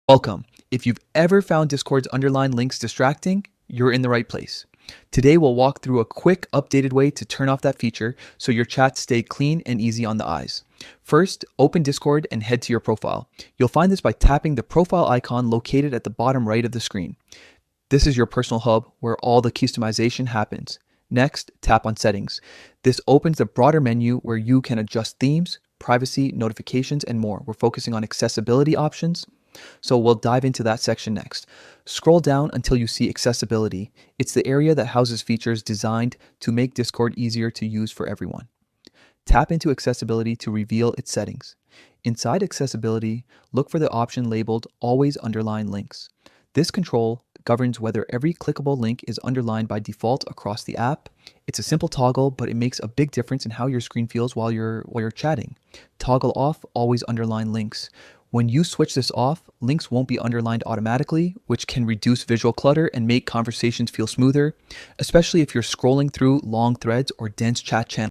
Welcome. If you've ever found Discord's underline links distracting, you're in the right place. Today we'll walk through a quick updated way to turn off that feature so your chats stay clean and easy on the eyes. First, open Discord and head to your profile. You'll find this by tapping the profile icon located at the bottom right of the screen. This is your personal hub where all the customization happens. Next, tap on Settings. This opens the broader menu where you can adjust themes, privacy, notifications, and more. We're focusing on accessibility options, so we'll dive into that section next. Scroll down until you see accessibility. It's the area that houses features designed to make Discord easier to use for everyone. Tap into accessibility to reveal its settings. Inside accessibility, look for the option labeled Always Underline Links. This control governs whether every clickable link is underlined by default across the app. It's a simple toggle, but it makes a big difference in how your screen feels while you're chatting. Toggle off Always Underline Links. When you switch this off, links won't be underlined automatically, which can reduce visual clutter and make conversations feel smoother, especially if you're scrolling through long threads or dense chat channels.